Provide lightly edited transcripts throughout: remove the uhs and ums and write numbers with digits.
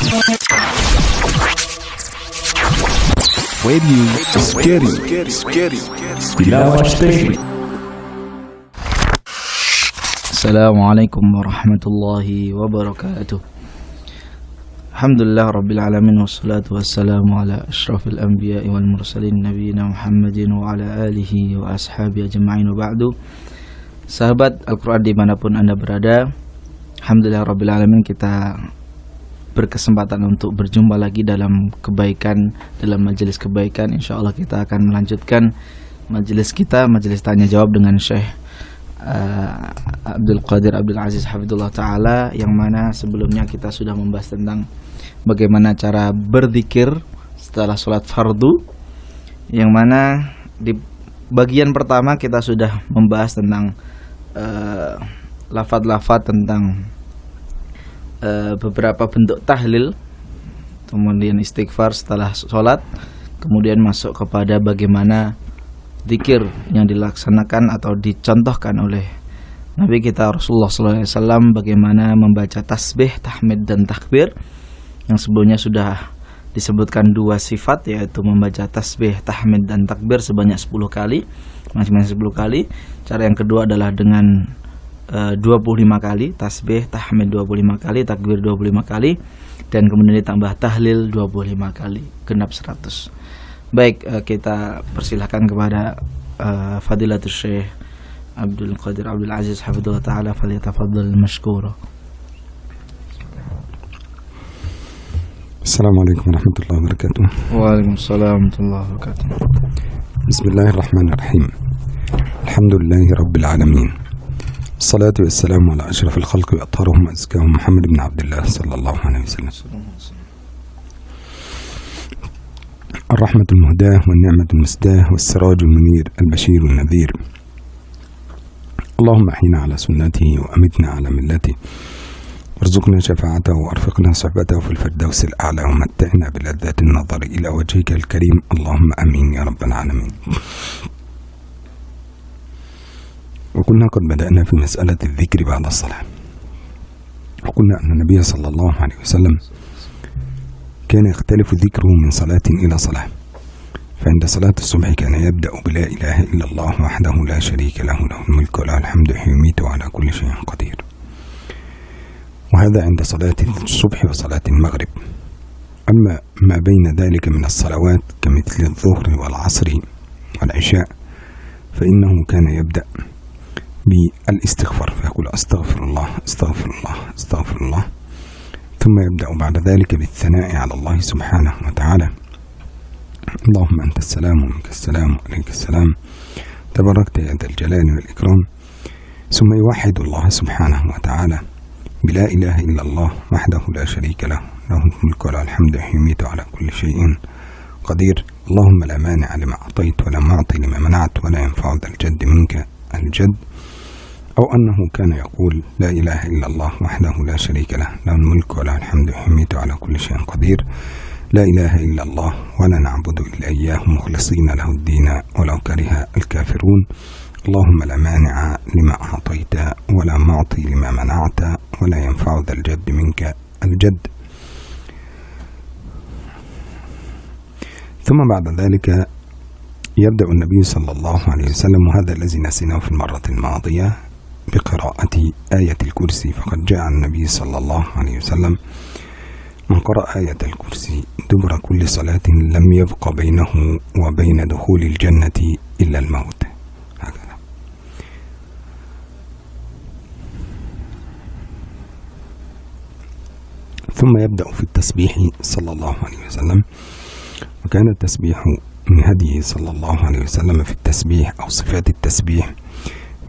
Radio Scary. Tilawah Station. Assalamualaikum warahmatullahi wabarakatuh. Alhamdulillah rabbil alamin wassalatu wassalamu ala asyrafil anbiya'i wal mursalin nabiyina Muhammadin wa ala alihi wa ashabihi ajma'in wa ba'du. Sahabat Al-Quran dimanapun Anda berada, alhamdulillah rabbil alamin, kita berkesempatan untuk berjumpa lagi dalam kebaikan, dalam majelis kebaikan. InsyaAllah kita akan melanjutkan majelis kita, majelis tanya jawab dengan Syekh Abdul Qadir Abdul Aziz Hafidhullah Ta'ala, yang mana sebelumnya kita sudah membahas tentang bagaimana cara berzikir setelah sholat fardu, yang mana di bagian pertama kita sudah membahas tentang lafaz-lafaz tentang beberapa bentuk tahlil, kemudian istighfar setelah sholat, kemudian masuk kepada bagaimana zikir yang dilaksanakan atau dicontohkan oleh Nabi kita Rasulullah SAW, bagaimana membaca tasbih, tahmid dan takbir, yang sebelumnya sudah disebutkan dua sifat, yaitu membaca tasbih, tahmid dan takbir sebanyak 10 kali, masing-masing 10 kali. Cara yang kedua adalah dengan 25 kali tasbih, tahmid 25 kali, takbir 25 kali, dan kemudian ditambah tahlil 25 kali, genap 100. Baik, kita persilahkan kepada Fadilatul Syekh Abdul Qadir Abdul Aziz Hafidhullah Ta'ala, falyatafaddal mashkura. Assalamualaikum warahmatullahi wabarakatuh. Waalaikumsalam warahmatullahi wabarakatuh. Bismillahirrahmanirrahim. Alhamdulillahi rabbil alamin. Assalatu wassalamu ala ashrafil khalqi wa atharuhum wa azkahum Muhammad ibn Abdullah sallallahu alaihi wasallam. الرحمة المهداة والنعمة المسداة والسراج المنير البشير النذير. اللهم أحينا على سنته وأمتنا على ملته، وارزقنا شفاعته وارفقنا صحبته في الفردوس الأعلى، ومتعنا بلذات النظر إلى وجهك الكريم، اللهم أمين يا رب العالمين. وكنا قد بدأنا في مسألة الذكر بعد الصلاة، وقلنا أن النبي صلى الله عليه وسلم كان يختلف ذكره من صلاة إلى صلاة، فعند صلاة الصبح كان يبدأ بلا إله إلا الله وحده لا شريك له، له الملك وله الحمد يحيي ويميت وعلى كل شيء قدير. وهذا عند صلاة الصبح وصلاة المغرب. أما ما بين ذلك من الصلوات كمثل الظهر والعصر والعشاء فإنه كان يبدأ بالاستغفار، فيقول أستغفر الله أستغفر الله أستغفر الله، ثم يبدأ بعد ذلك بالثناء على الله سبحانه وتعالى، اللهم أنت السلام ومنك السلام وعليك السلام، تباركت يا ذا الجلال والإكرام، ثم يوحد الله سبحانه وتعالى بلا إله إلا الله وحده لا شريك له، له الملك وله الحمد يحيي ويميت على كل شيء قدير. اللهم لا مانع لما أعطيت ولا معطي لما منعت ولا ينفع ذا الجد منك الجد. أو أنه كان يقول لا إله إلا الله وحده لا شريك له، له الملك وله الحمد يحيي ويميت على كل شيء قدير. لا إله إلا الله ولا نعبد إلا إياه مخلصين له الدين ولو كره الكافرون. اللهم لا مانع لما أعطيت ولا معطي لما منعت ولا ينفع ذا الجد منك الجد. ثم بعد ذلك يبدأ النبي صلى الله عليه وسلم، وهذا الذي نسيناه في المرة الماضية، بقراءة آية الكرسي. فقد جاء عن النبي صلى الله عليه وسلم من قرأ آية الكرسي دبر كل صلاة لم يبق بينه وبين دخول الجنة إلا الموت. هكذا. ثم يبدأ في التسبيح صلى الله عليه وسلم، وكان التسبيح من هديه صلى الله عليه وسلم في التسبيح أو صفات التسبيح،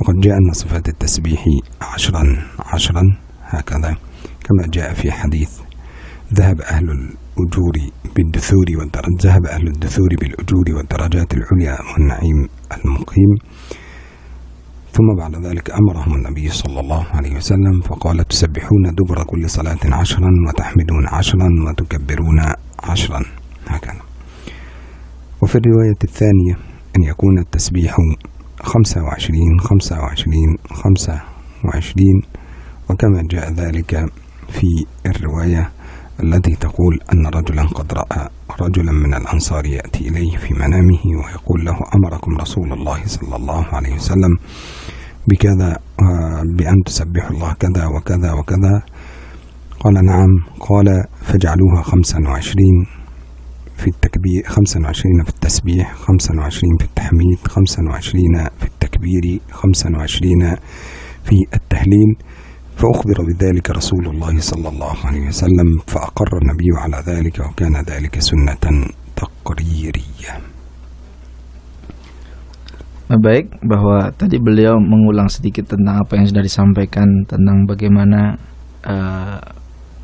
وقد جاء أن صفات التسبيح 10 هكذا، كما جاء في حديث ذهب أهل الأجور بالدثور والدرجات، ذهب أهل الدثور بالأجور والدرجات العليا والنعيم المقيم. ثم بعد ذلك أمرهم النبي صلى الله عليه وسلم فقال تسبحون دبر كل صلاة 10 وتحمدون 10 وتكبرون 10 هكذا. وفي الرواية الثانية أن يكون التسبيح 25 25 25، وكما جاء ذلك في الرواية التي تقول أن رجلا قد رأى رجلا من الأنصار يأتي إليه في منامه ويقول له أمركم رسول الله صلى الله عليه وسلم بكذا، بأن تسبحوا الله كذا وكذا وكذا. قال نعم. قال فاجعلوها 25 في التكبير، 25 في التسبيح، 25 في التحميد، 25 في التكبير، 25 في التهليل. فأخبر بذلك رسول الله صلى الله عليه وسلم فأقر النبي على ذلك، وكان ذلك سنة تقريرية. Baik, bahwa tadi beliau mengulang sedikit tentang apa yang sudah disampaikan tentang bagaimana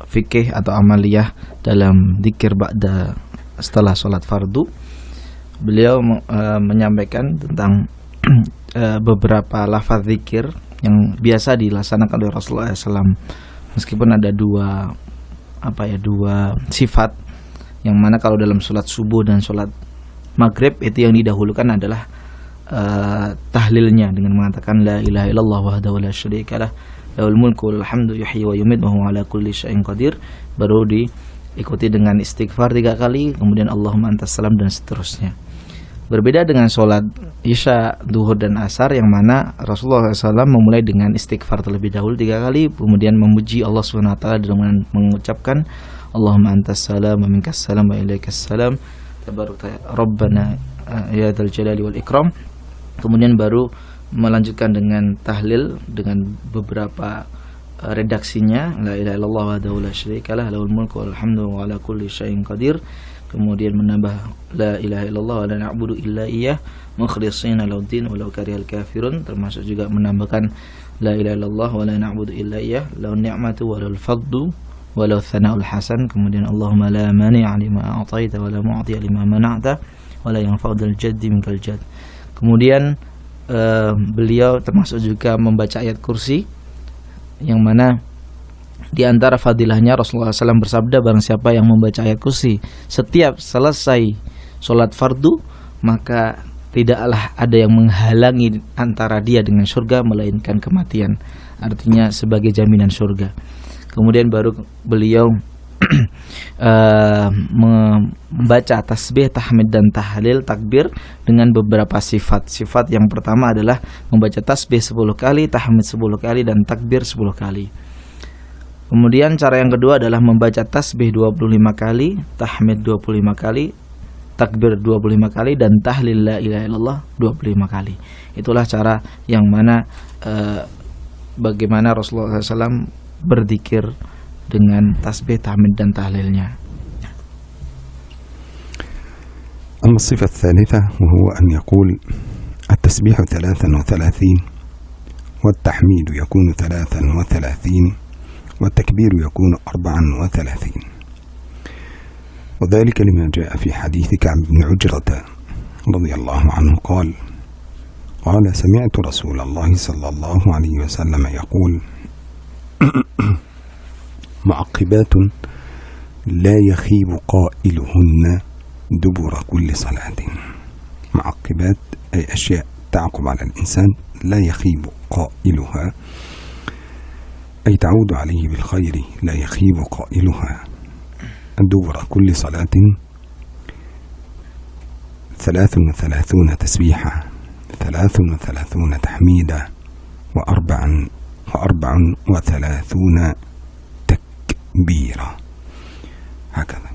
fikih atau amaliyah dalam dzikir ba'da setelah sholat fardu. Beliau menyampaikan tentang beberapa lafaz dzikir yang biasa dilaksanakan oleh Rasulullah SAW, meskipun ada dua sifat, yang mana kalau dalam sholat subuh dan sholat maghrib itu yang didahulukan adalah tahlilnya dengan mengatakan la ilaha illallah wahdahu la syarikalah lahul mulku wal hamdu yuhyi wa yumiitu wa huwa ala kulli syai'in qadir, baru diikuti dengan istighfar 3 kali, kemudian Allahumma antas salam, dan seterusnya. Berbeda dengan sholat isya, duhur, dan asar, yang mana Rasulullah SAW memulai dengan istighfar terlebih dahulu 3 kali, kemudian memuji Allah SWT dengan mengucapkan Allahumma antas salam wa minkas salam wa ilaikas salam tabarakta rabbana ya dzal jalali wal ikram. Kemudian baru melanjutkan dengan tahlil dengan beberapa redaksinya, la ilaha illallah wahdahu la syarikalah lahul mulku wal hamdu wa ala kulli syai'in qadir. Kemudian menambah la ilaha illallah wa la na'budu illa iyyah mukhlishina lahuddin walau karihal kafirun, termasuk juga menambahkan la ilaha illallah wa la na'budu illa iyyah lahun ni'matu wa lahul fadlu wa lahu tsana'ul hasan. Kemudian Allahumma la mani'a lima a'taita wa la mu'tiya lima mana'ta wa la yanfa'u dzal jaddi minkal jadd. Kemudian beliau termasuk juga membaca ayat kursi, yang mana di antara fadilahnya Rasulullah SAW bersabda, barang siapa yang membaca ayat kursi setiap selesai sholat fardu, maka tidaklah ada yang menghalangi antara dia dengan surga melainkan kematian, artinya sebagai jaminan surga. Kemudian baru beliau membaca tasbih, tahmid, dan tahlil, takbir dengan beberapa sifat. Sifat yang pertama adalah membaca tasbih 10 kali, tahmid 10 kali, dan takbir 10 kali. Kemudian cara yang kedua adalah membaca tasbih 25 kali, tahmid 25 kali, takbir 25 kali, dan tahlil la ilaha illallah 25 kali. Itulah cara yang mana bagaimana Rasulullah SAW berzikir dengan tasbih, tahmid, dan tahlilnya. أما الصفة الثالثة وهو أن يقول التسبيح 33 والتحميد يكون 33 والتكبير يكون 34، وذلك لما جاء في حديث كعب بن عجرة رضي الله عنه قال سمعت رسول الله صلى الله عليه وسلم يقول معقبات لا يخيب قائلهن دبر كل صلاة. معقبات أي أشياء تعقب على الإنسان لا يخيب قائلها، أي تعود عليه بالخير لا يخيب قائلها. دبر كل صلاة 33 تسبيحة، 33 تحميدة، و34 تكبيرة، هكذا.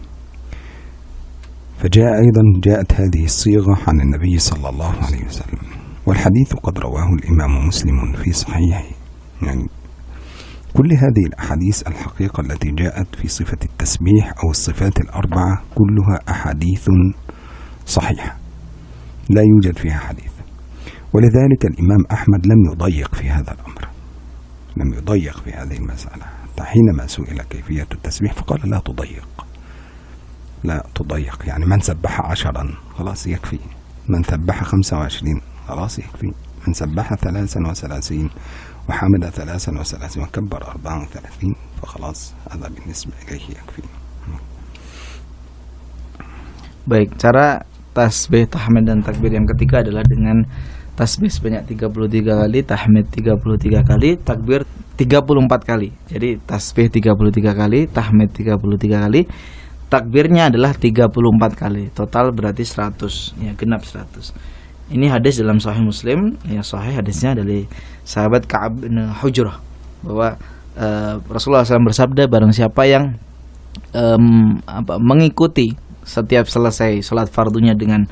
جاءت هذه الصيغة عن النبي صلى الله عليه وسلم، والحديث قد رواه الإمام مسلم في صحيحه. يعني كل هذه الأحاديث الحقيقة التي جاءت في صفة التسبيح أو الصفات الأربعة كلها أحاديث صحيحة لا يوجد فيها حديث. ولذلك الإمام أحمد لم يضيق في هذا الأمر، لم يضيق في هذه المسألة. حينما سئل كيفية التسبيح فقال لا تضيق، يعني من سبح 10 خلاص يكفي، من سبح 25 خلاص يكفي، من سبح 33 وحمد 33 وكبر 34 فخلاص هذا بالنسبة إليه يكفي. Baik, cara tasbih, tahmid, dan takbir yang ketiga adalah dengan tasbih sebanyak 33 kali, tahmid 33 kali, takbir 34 kali. Jadi tasbih 33 kali, tahmid 33 kali, takbirnya adalah 34 kali. Total berarti 100, ya genap 100. Ini hadis dalam Sahih Muslim, ya sahih hadisnya dari sahabat Ka'ab bin Hujrah bahwa Rasulullah SAW bersabda, barang siapa yang mengikuti setiap selesai sholat fardunya dengan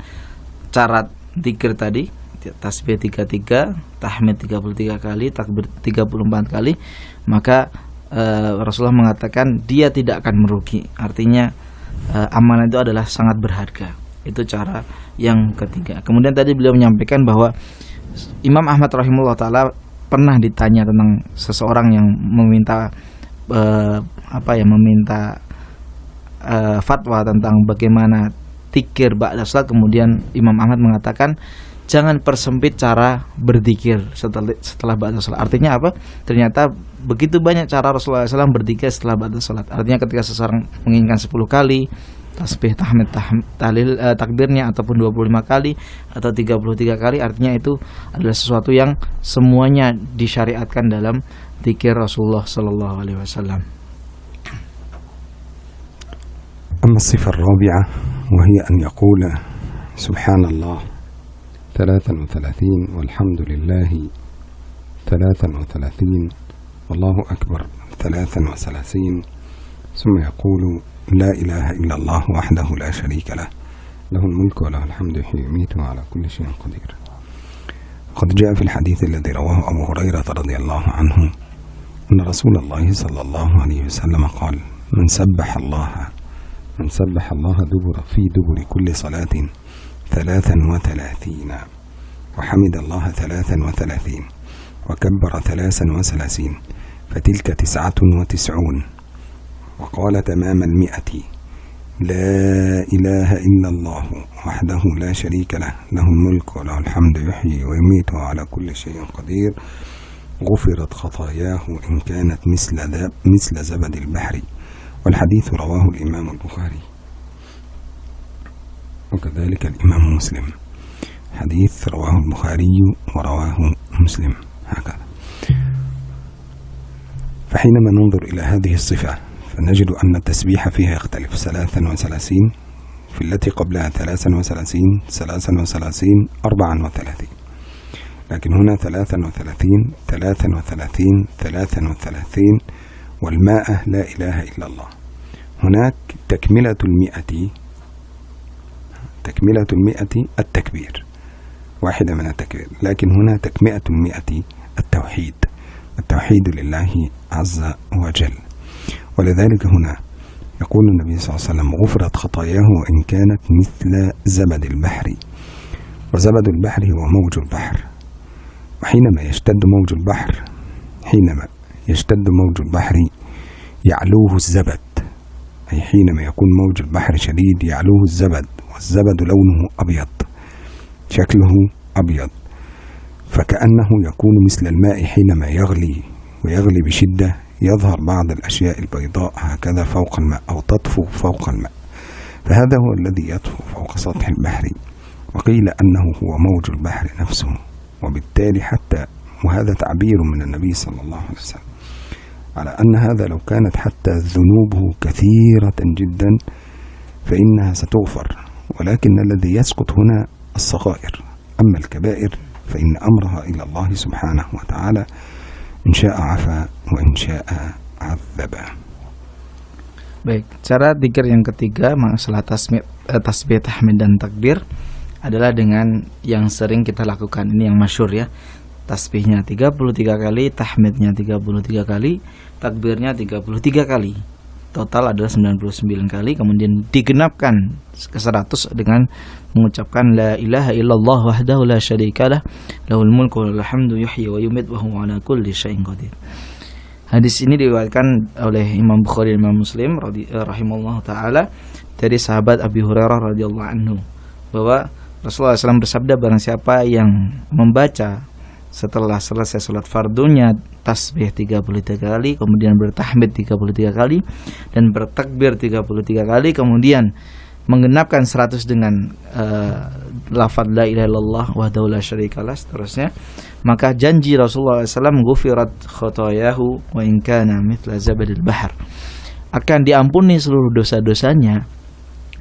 cara zikir tadi, tasbih 33, tahmid 33 kali, takbir 34 kali, maka Rasulullah mengatakan dia tidak akan merugi. Artinya amalan itu adalah sangat berharga. Itu cara yang ketiga. Kemudian tadi beliau menyampaikan bahwa Imam Ahmad rahimahullah ta'ala pernah ditanya tentang seseorang yang meminta fatwa tentang bagaimana zikir ba'da salat. Kemudian Imam Ahmad mengatakan jangan persempit cara berzikir setelah ba'da salat. Artinya apa? Ternyata begitu banyak cara Rasulullah SAW berzikir setelah ba'da salat. Artinya ketika seseorang menginginkan 10 kali tasbih, tahmid, tahlil, takbirnya ataupun 25 kali atau 33 kali, artinya itu adalah sesuatu yang semuanya disyariatkan dalam zikir Rasulullah sallallahu alaihi wasallam. أما الصفة الرابعة وهي أن يقول سبحان الله 33 والحمد لله 33 والله أكبر 33 ثم يقول لا إله إلا الله وحده لا شريك له له الملك وله الحمد يحيي ويميت وعلى كل شيء قدير. قد جاء في الحديث الذي رواه أبو هريرة رضي الله عنه أن رسول الله صلى الله عليه وسلم قال من سبح الله في دبر كل صلاة 33 وحمد الله 33 وكبر 33 فتلك 99 وقال تمام 100 لا إله إلا الله وحده لا شريك له له الملك وله الحمد يحيي ويميت وعلى كل شيء قدير غفرت خطاياه إن كانت مثل زبد البحر. والحديث رواه الإمام البخاري وكذلك الإمام مسلم. حديث رواه البخاري ورواه مسلم هكذا. فحينما ننظر إلى هذه الصفة فنجد أن التسبيح فيها يختلف 33 في التي قبلها 33 34 لكن هنا 33 والمائة لا إله إلا الله. هناك تكملة المئة التكبير، واحدة من التكبير، لكن هنا تكملة المئة التوحيد لله عز وجل. ولذلك هنا يقول النبي صلى الله عليه وسلم غفرت خطاياه وإن كانت مثل زبد البحر. وزبد البحر هو موج البحر، وحينما يشتد موج البحر يعلوه الزبد، أي حينما يكون موج البحر شديد يعلوه الزبد، والزبد لونه أبيض شكله أبيض، فكأنه يكون مثل الماء حينما يغلي بشدة يظهر بعض الأشياء البيضاء هكذا فوق الماء أو تطفو فوق الماء، فهذا هو الذي يطفو فوق سطح البحر. وقيل أنه هو موج البحر نفسه. وبالتالي حتى وهذا تعبير من النبي صلى الله عليه وسلم على أن هذا لو كانت حتى ذنوبه كثيرة جدا فإنها ستغفر، ولكن الذي يسقط هنا الصغائر، أما الكبائر فإن أمرها إلى الله سبحانه وتعالى إن شاء عفا وإن شاء عذب. Baik, cara zikir yang ketiga masalah tasbih, tahmid dan takbir adalah dengan yang sering kita lakukan. Ini yang masyhur ya. Tasbihnya 33 kali, tahmidnya 33 kali, takbirnya 33 kali. Total adalah 99 kali, kemudian digenapkan ke 100 dengan mengucapkan la ilaha illallah wahdahu la syarikalah lahul mulku wa lahul hamdu yuhyi wa yumiit wa huwa ala kulli syai'in qadir. Hadis ini diriwayatkan oleh Imam Bukhari dan Imam Muslim rahimahullah taala dari sahabat Abi Hurairah radhiyallahu anhu bahwa Rasulullah SAW bersabda, barang siapa yang membaca setelah selesai sholat fardunya tasbih 33 kali, kemudian bertahmid 33 kali dan bertakbir 33 kali, kemudian menggenapkan 100 dengan lafaz la ilaha illallah wahdahu la syarikalah seterusnya, maka janji Rasulullah SAW, ghufirat khotoyahu wa in kana mithla zabadil bahar, akan diampuni seluruh dosa-dosanya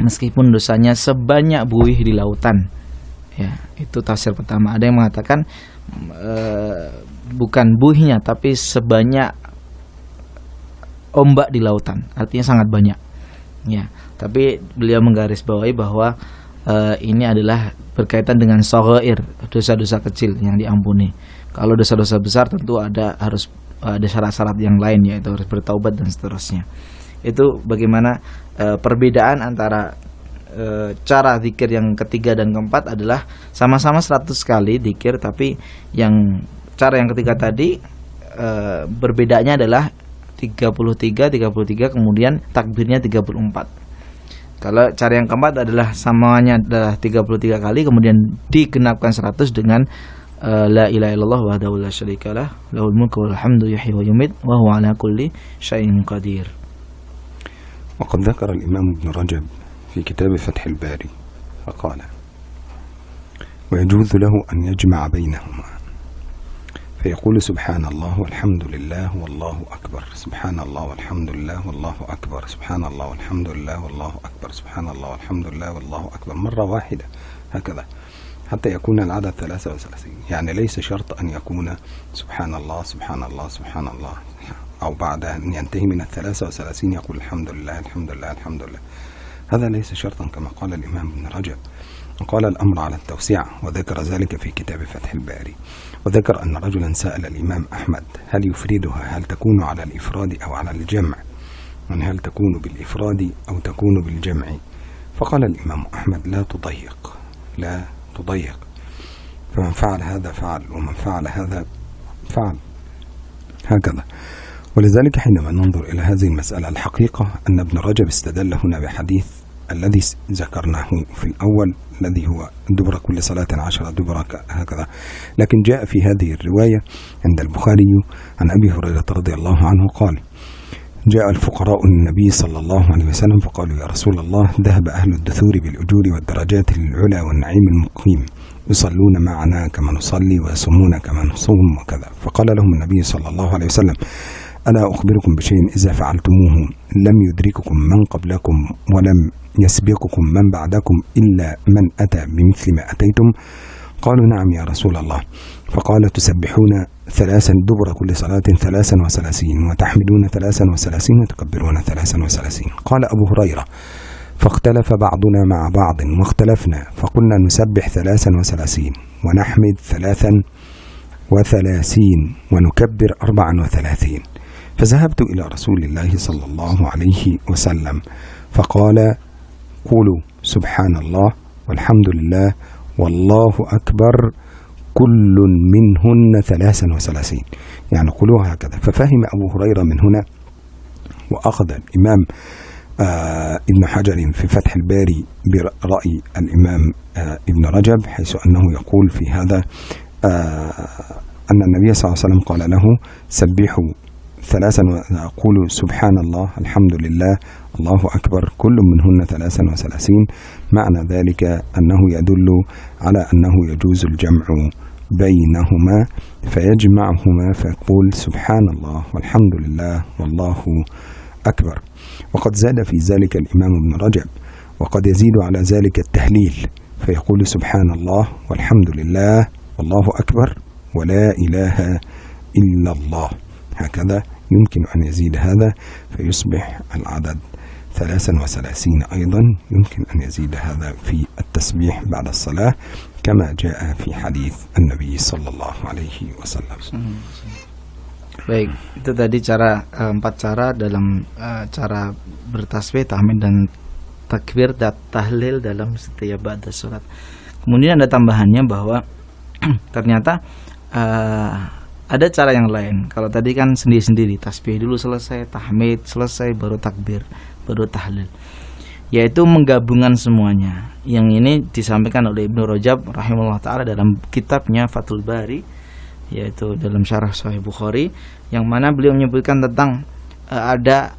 meskipun dosanya sebanyak buih di lautan. Ya, itu tafsir pertama. Ada yang mengatakan bukan buihnya tapi sebanyak ombak di lautan, artinya sangat banyak. Ya, tapi beliau menggarisbawahi bahwa ini adalah berkaitan dengan shaghair, dosa-dosa kecil yang diampuni. Kalau dosa-dosa besar tentu harus ada syarat-syarat yang lain, yaitu harus bertaubat dan seterusnya. Itu bagaimana perbedaan antara cara zikir yang ketiga dan keempat adalah sama-sama 100 kali zikir, tapi yang cara yang ketiga tadi berbedanya adalah 33 kemudian takbirnya 34. Kalau cara yang keempat adalah samanya adalah 33 kali kemudian digenapkan 100 dengan la ilaha illallah wahdahu la syarikalah lahul mulku wal hamdu yuhyi wa yumiit wa huwa ala kulli syai'in qadir. وقد ذكر الإمام ابن رجب في كتاب فتح الباري فقال: ويجوز له أن يجمع بينهما فيقول سبحان الله والحمد لله والله أكبر، سبحان الله والحمد لله والله أكبر، سبحان الله والحمد لله والله أكبر، سبحان الله والحمد لله والله أكبر، مرة واحدة هكذا حتى يكون العدد 33. يعني ليس شرط أن يكون سبحان الله سبحان الله سبحان الله، أو بعد أن ينتهي من 33 يقول الحمد لله الحمد لله الحمد لله. هذا ليس شرطا كما قال الإمام ابن رجب، وقال الأمر على التوسعة، وذكر ذلك في كتاب فتح الباري. وذكر أن رجلا سأل الإمام أحمد: هل يفردها، هل تكون على الإفراد أو على الجمع؟ يعني هل تكون بالإفراد أو تكون بالجمع؟ فقال الإمام أحمد: لا تضيق، لا تضيق، فمن فعل هذا فعل، ومن فعل هذا فعل، هكذا. ولذلك حينما ننظر إلى هذه المسألة، الحقيقة أن ابن رجب استدل هنا بحديث الذي ذكرناه في الأول الذي هو دبر كل صلاة 10 دبر هكذا، لكن جاء في هذه الرواية عند البخاري عن أبي هريرة رضي الله عنه قال: جاء الفقراء النبي صلى الله عليه وسلم فقالوا: يا رسول الله، ذهب أهل الدثور بالأجور والدرجات العلى والنعيم المقيم، يصلون معنا كما نصلي ويصومون كما نصوم وكذا. فقال لهم النبي صلى الله عليه وسلم: ألا أخبركم بشيء إذا فعلتموه لم يدرككم من قبلكم ولم يسبقكم من بعدكم إلا من أتى بمثل ما أتيتم؟ قالوا: نعم يا رسول الله. فقال: تسبحون 3 دبر كل صلاة 33 وتحمدون 33 وتكبرون 33. قال أبو هريرة: فاختلف بعضنا مع بعض واختلفنا فقلنا نسبح 33 ونحمد 33 ونكبر 34. فذهبت إلى رسول الله صلى الله عليه وسلم فقال: قولوا سبحان الله والحمد لله والله أكبر كل منهن 33، يعني قولوها هكذا. ففهم أبو هريرة من هنا، وأخذ الإمام ابن حجر في فتح الباري برأي الإمام ابن رجب، حيث أنه يقول في هذا أن النبي صلى الله عليه وسلم قال له: سبحوا 3 قولوا سبحان الله الحمد لله الله أكبر كل منهن 33. معنى ذلك أنه يدل على أنه يجوز الجمع بينهما، فيجمعهما فيقول سبحان الله والحمد لله والله أكبر. وقد زاد في ذلك الإمام ابن رجب: وقد يزيد على ذلك التهليل، فيقول سبحان الله والحمد لله والله أكبر ولا إله إلا الله، هكذا يمكن أن يزيد هذا فيصبح العدد 33. أيضا يمكن أن يزيد هذا في التسبيح بعد الصلاة كما جاء في حديث النبي صلى الله عليه وسلم. Baik, itu tadi 4 cara dalam cara bertasbih, tahmid dan takbir dan tahlil dalam setiap ba'da salat. Kemudian ada tambahannya bahwa ternyata ada cara yang lain. Kalau tadi kan sendiri-sendiri, tasbih dulu selesai, tahmid selesai, baru takbir, baru tahlil, yaitu menggabungkan semuanya. Yang ini disampaikan oleh Ibnu Rajab rahimahullah ta'ala dalam kitabnya Fathul Bari, yaitu dalam syarah Sahih Bukhari, yang mana beliau menyebutkan tentang ada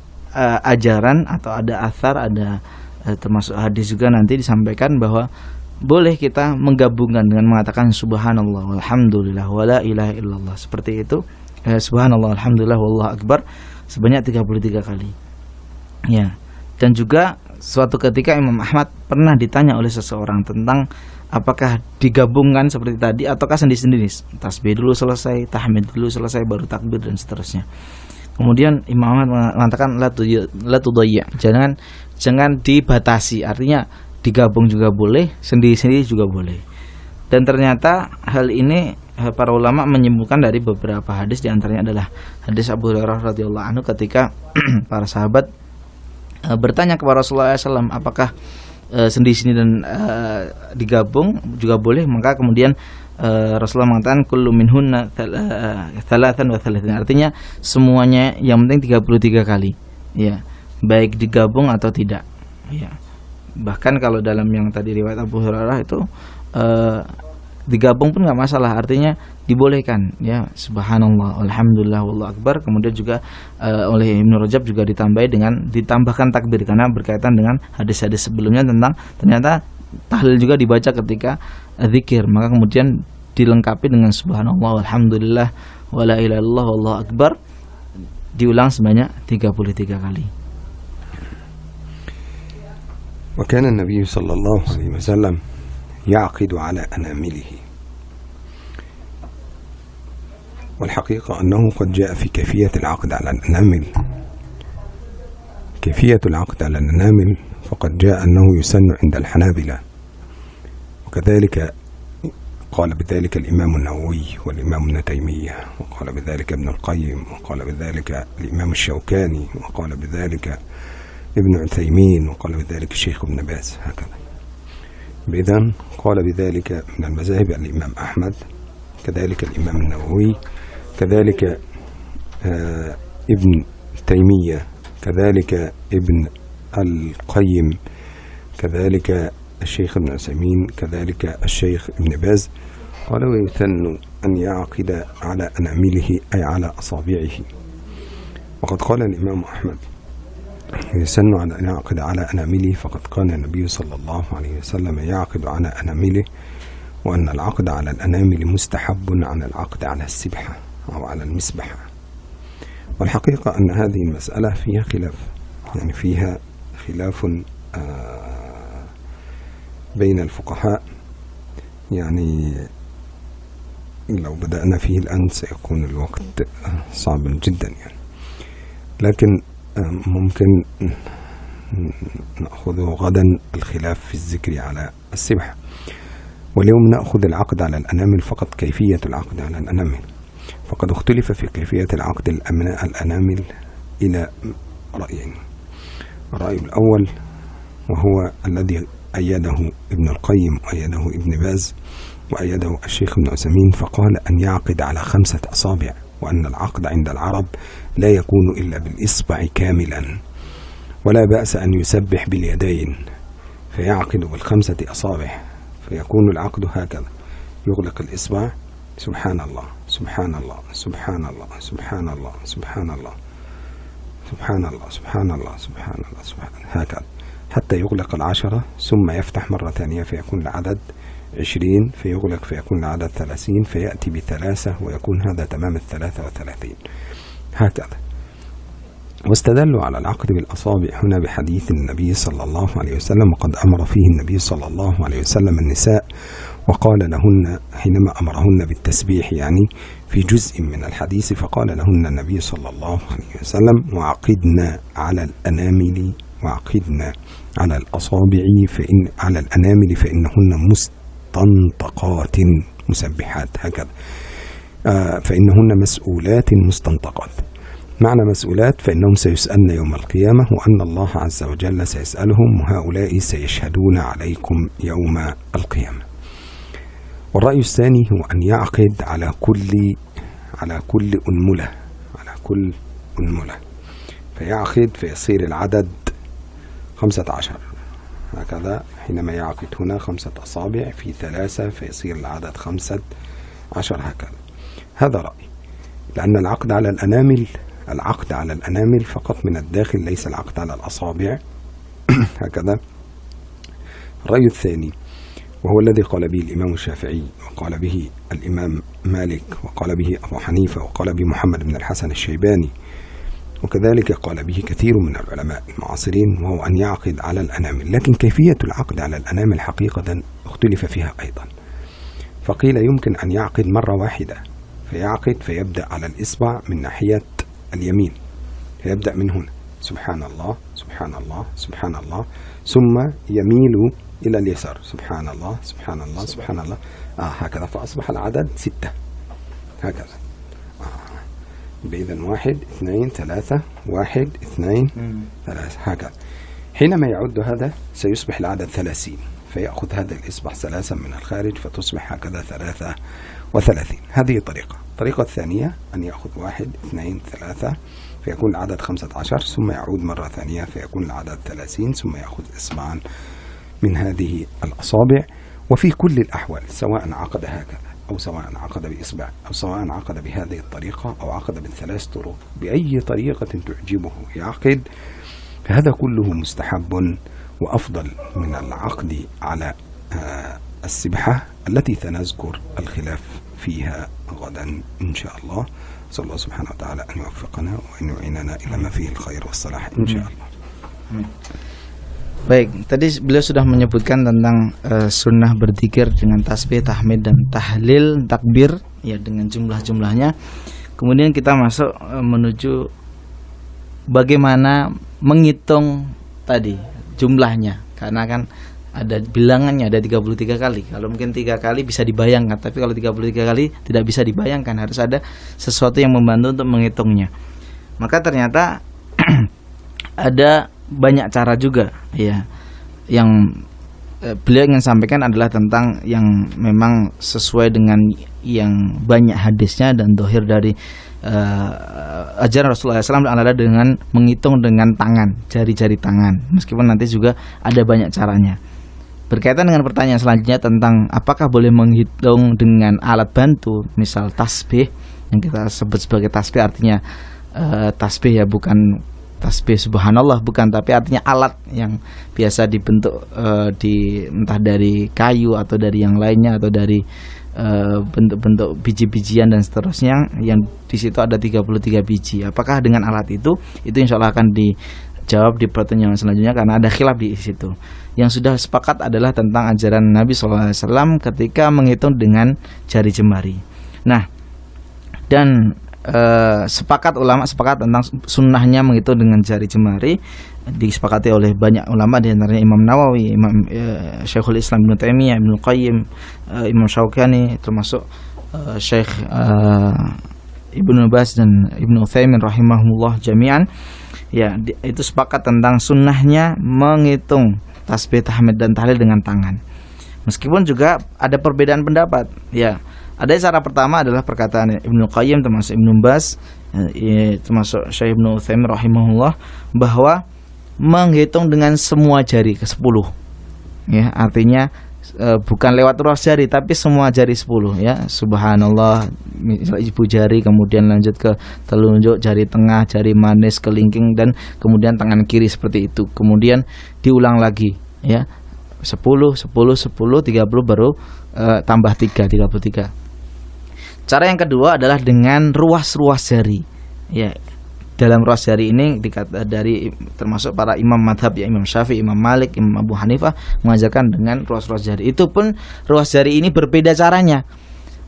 ajaran atau ada athar, ada termasuk hadis juga nanti disampaikan bahwa boleh kita menggabungkan dengan mengatakan subhanallah walhamdulillah wala ilaha illallah, seperti itu. Subhanallah alhamdulillah wallahu akbar sebanyak 33 kali. Ya. Dan juga suatu ketika Imam Ahmad pernah ditanya oleh seseorang tentang apakah digabungkan seperti tadi ataukah sendiri-sendiri. Tasbih dulu selesai, tahmid dulu selesai, baru takbir dan seterusnya. Kemudian Imam Ahmad mengatakan la tudayya, jangan dibatasi. Artinya digabung juga boleh, sendiri-sendiri juga boleh. Dan ternyata hal ini para ulama menyimpulkan dari beberapa hadis, diantaranya adalah hadis Abu Hurairah radhiyallahu anhu ketika para sahabat bertanya kepada Rasulullah SAW apakah sendiri-sendiri dan digabung juga boleh. Maka kemudian Rasulullah mengatakan kullu minhunna thalathan wa thalathin, artinya semuanya yang penting 33 kali, ya, baik digabung atau tidak, ya. Bahkan kalau dalam yang tadi riwayat Abu Hurairah itu digabung pun nggak masalah, artinya dibolehkan, ya. Subhanallah alhamdulillah wallahu akbar. Kemudian juga oleh Ibnu Rajab juga ditambahkan takbir karena berkaitan dengan hadis-hadis sebelumnya tentang ternyata tahlil juga dibaca ketika zikir, maka kemudian dilengkapi dengan subhanallah alhamdulillah wala ilaha illallah wallahu akbar, diulang sebanyak 33 kali. وكان النبي صلى الله عليه وسلم يعقد على أنامله، والحقيقة أنه قد جاء في كيفية العقد على الأنامل. كيفية العقد على الأنامل فقد جاء أنه يسن عند الحنابلة، وكذلك قال بذلك الإمام النووي والإمام ابن تيمية، وقال بذلك ابن القيم، وقال بذلك الإمام الشوكاني، وقال بذلك ابن عثيمين، وقال بذلك الشيخ ابن باز، هكذا. بإذن قال بذلك من المذاهب الإمام أحمد، كذلك الإمام النووي، كذلك ابن تيمية، كذلك ابن القيم، كذلك الشيخ ابن عثيمين، كذلك الشيخ ابن باز. قال ويثن أن يعقد على أنامله أي على أصابعه. وقد قال الإمام أحمد يسن على أن يعقد على أنامله، فقد كان النبي صلى الله عليه وسلم يعقد على أنامله، وأن العقد على الأنامل مستحب عن العقد على السبحة أو على المسبحة. والحقيقة أن هذه المسألة فيها خلاف، يعني فيها خلاف بين الفقهاء، يعني لو بدأنا فيه الآن سيكون الوقت صعب جدا يعني، لكن ممكن نأخذه غدا الخلاف في الذكر على السبحة. واليوم نأخذ العقد على الأنامل فقط، كيفية العقد على الأنامل. فقد اختلف في كيفية العقد الأنامل إلى رأيين. الرأي الأول وهو الذي أيده ابن القيم وأيده ابن باز وأيده الشيخ ابن عثيمين، فقال أن يعقد على 5 أصابع، وأن العقد عند العرب لا يكون إلا بالإصبع كاملا، ولا بأس أن يسبح باليدين فيعقد بال5 أصابع، فيكون العقد هكذا: يغلق الإصبع سبحان الله سبحان الله سبحان الله سبحان الله سبحان الله سبحان الله سبحان الله سبحان الله سبحان الله، هكذا حتى يغلق 10، ثم يفتح مرة ثانية فيكون العدد 20، فيغلق فيكون العدد 30، فيأتي ب3 ويكون هذا تمام 33، هكذا. واستدلوا على العقد بالأصابع هنا بحديث النبي صلى الله عليه وسلم، وقد أمر فيه النبي صلى الله عليه وسلم النساء وقال لهن حينما أمرهن بالتسبيح، يعني في جزء من الحديث، فقال لهن النبي صلى الله عليه وسلم: وعقدنا على الأنامل، وعقدنا على الأصابع على الأنامل فإنهن مستنطقات مسبحات، هكذا، فإنهن مسؤولات مستنطقات. معنى مسؤولات فإنهم سيسألن يوم القيامة، وأن الله عز وجل سيسألهم، وهؤلاء سيشهدون عليكم يوم القيامة. والرأي الثاني هو أن يعقد على كل أنملة، فيعقد فيصير العدد 15، هكذا. حينما يعقد هنا 5 أصابع في 3 فيصير العدد 15، هكذا. هذا رأي، لأن العقد على الأنامل فقط من الداخل، ليس العقد على الأصابع هكذا. الرأي الثاني وهو الذي قال به الإمام الشافعي وقال به الإمام مالك وقال به أبو حنيفة وقال به محمد بن الحسن الشيباني، وكذلك قال به كثير من العلماء المعاصرين، وهو أن يعقد على الأنامل. لكن كيفية العقد على الأنامل حقيقة اختلف فيها أيضا، فقيل يمكن أن يعقد مرة واحدة، فيعقد فيبدأ على الإصبع من ناحية اليمين، فيبدأ من هنا سبحان الله سبحان الله سبحان الله، ثم يميل إلى اليسار سبحان الله سبحان الله سبحان الله، هكذا، فأصبح العدد 6 هكذا. بإذن 1 2 3 1 2 3 هكذا. حينما يعد هذا سيصبح العدد 30، فيأخذ هذا الإصبع 3 من الخارج فتصبح هكذا 33. هذه طريقة. الطريقة الثانية أن يأخذ 1 2 3 فيكون العدد 15، ثم يعود مرة ثانية فيكون العدد 30، ثم يأخذ إصبعا من هذه الأصابع. وفي كل الأحوال سواء عقد هكذا أو سواء عقد بإصبع أو سواء عقد بهذه الطريقة أو عقد بالثلاث طرق، بأي طريقة تعجبه يعقد، فهذا كله مستحب وأفضل من العقد على السبحة التي سنذكر الخلاف فيها غدا إن شاء الله. صلى الله سبحانه وتعالى أن يوفقنا وأن يعيننا إلى ما فيه الخير والصلاح إن شاء الله. Baik, tadi beliau sudah menyebutkan tentang sunnah berzikir dengan tasbih, tahmid, dan tahlil, takbir, ya, dengan jumlah-jumlahnya. Kemudian kita masuk menuju bagaimana menghitung tadi jumlahnya, karena kan ada bilangannya, ada 33 kali. Kalau mungkin 3 kali bisa dibayangkan, tapi kalau 33 kali tidak bisa dibayangkan, harus ada sesuatu yang membantu untuk menghitungnya. Maka ternyata ada banyak cara juga, ya. Yang beliau ingin sampaikan adalah tentang yang memang sesuai dengan yang banyak hadisnya dan dohir dari ajaran Rasulullah SAW adalah dengan menghitung dengan tangan, jari-jari tangan. Meskipun nanti juga ada banyak caranya. Berkaitan dengan pertanyaan selanjutnya tentang apakah boleh menghitung dengan alat bantu, misal tasbih yang kita sebut sebagai tasbih, artinya tasbih ya bukan tasbih subhanallah, bukan, tapi artinya alat yang biasa dibentuk entah dari kayu atau dari yang lainnya atau dari bentuk-bentuk biji-bijian dan seterusnya, yang di situ ada 33 biji. Apakah dengan alat itu insya Allah akan dijawab di pertanyaan selanjutnya, karena ada khilaf di situ. Yang sudah sepakat adalah tentang ajaran Nabi SAW ketika menghitung dengan jari jemari. Nah, dan ulama sepakat tentang sunnahnya menghitung dengan jari jemari, disepakati oleh banyak ulama, di antaranya Imam Nawawi, Imam Syekhul Islam Ibnu Taimiyah, Ibnu Qayyim, Imam Syaukani, termasuk Syekh Ibnu Baz dan Ibnu Utsaimin rahimahumullah jami'an. Ya, itu sepakat tentang sunnahnya menghitung tasbih, tahmid, dan tahlil dengan tangan. Meskipun juga ada perbedaan pendapat, ya. Ada cara pertama adalah perkataan Ibnu Qayyim, termasuk Ibnu Baz, termasuk Syekh Ibnu Utsaimin rahimahullah, bahwa menghitung dengan semua jari ke-10. Ya, artinya bukan lewat ruas jari tapi semua jari 10, ya. Subhanallah, ibu jari, kemudian lanjut ke telunjuk, jari tengah, jari manis, kelingking, dan kemudian tangan kiri seperti itu. Kemudian diulang lagi, ya. 10, 10, 10, 30 baru tambah 3, 33. Cara yang kedua adalah dengan ruas-ruas jari. Ya, dalam ruas jari ini dari termasuk para imam madhab, ya, Imam Syafi'i, Imam Malik, Imam Abu Hanifah mengajarkan dengan ruas-ruas jari. Itu pun ruas jari ini berbeda caranya.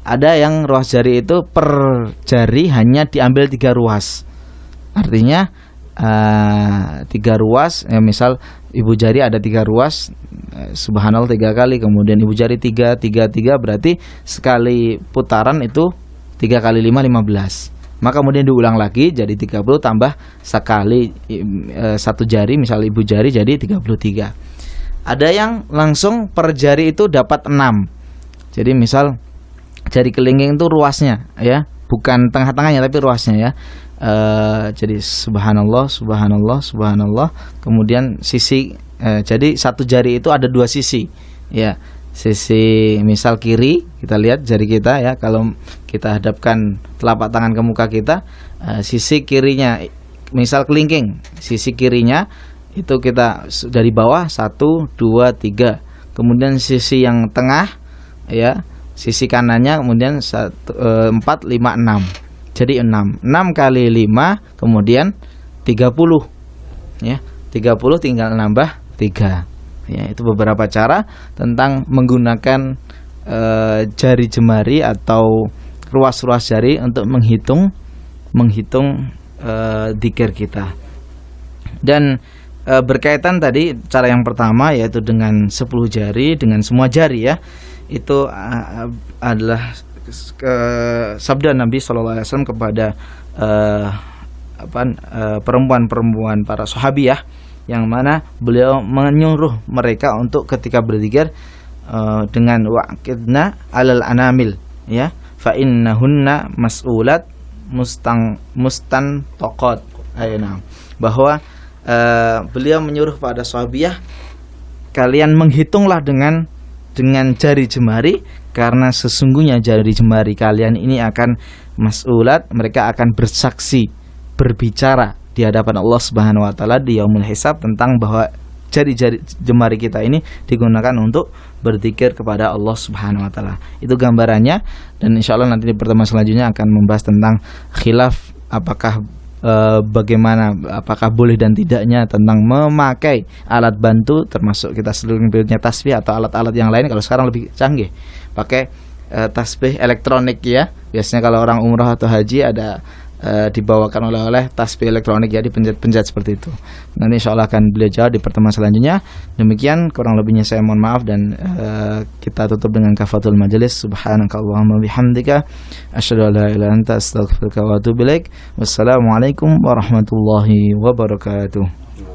Ada yang ruas jari itu per jari hanya diambil 3 ruas. Artinya 3 ruas, misal ibu jari ada 3 ruas, subhanallah 3 kali, kemudian ibu jari 3 berarti sekali putaran itu 3 kali 5, 15. Maka kemudian diulang lagi jadi 30 tambah sekali satu jari, misal ibu jari jadi 33. Ada yang langsung per jari itu dapat 6. Jadi misal jari kelingking itu ruasnya, ya, bukan tengah-tengahnya tapi ruasnya, ya. Jadi subhanallah, subhanallah, subhanallah. Kemudian sisi, jadi satu jari itu ada 2 sisi, ya. Sisi misal kiri, kita lihat jari kita, ya, kalau kita hadapkan telapak tangan ke muka kita, sisi kirinya misal kelingking, sisi kirinya itu kita dari bawah 1, 2, 3. Kemudian sisi yang tengah ya, sisi kanannya kemudian 4, 5, 6. Jadi 6 kali 5 kemudian 30 ya. 30 tinggal nambah 3 ya. Itu beberapa cara tentang menggunakan jari jemari atau ruas-ruas jari untuk menghitung dzikir kita. Dan berkaitan tadi cara yang pertama yaitu dengan 10 jari, dengan semua jari ya. Itu adalah sabda Nabi SAW kepada perempuan-perempuan para sahabiyah, yang mana beliau menyuruh mereka untuk ketika berzikir dengan waqidna alal anamil ya, fa innahunna mas'ulat mustantaqat ayna, bahwa beliau menyuruh pada sahabiyah, kalian menghitunglah dengan jari jemari, karena sesungguhnya jari jemari kalian ini akan mas'ulat, mereka akan bersaksi, berbicara di hadapan Allah Subhanahu wa taala di yaumul hisab tentang bahwa jari-jari jemari kita ini digunakan untuk berzikir kepada Allah Subhanahu wa taala. Itu gambarannya, dan insyaallah nanti di pertemuan selanjutnya akan membahas tentang khilaf apakah apakah boleh dan tidaknya tentang memakai alat bantu, termasuk kita sebelumnya tasbih atau alat-alat yang lain. Kalau sekarang lebih canggih pakai tasbih elektronik ya. Biasanya kalau orang umrah atau haji ada dibawakan oleh tasbih elektronik ya, dipencet-pencet seperti itu. Nanti insyaallah akan beliau jawab di pertemuan selanjutnya. Demikian kurang lebihnya saya mohon maaf, dan kita tutup dengan kafatul majelis. Subhanakallahumma bihamdika asyhadu an la ilaha illa anta astaghfiruka wa atubu ilaik. Wassalamualaikum warahmatullahi wabarakatuh.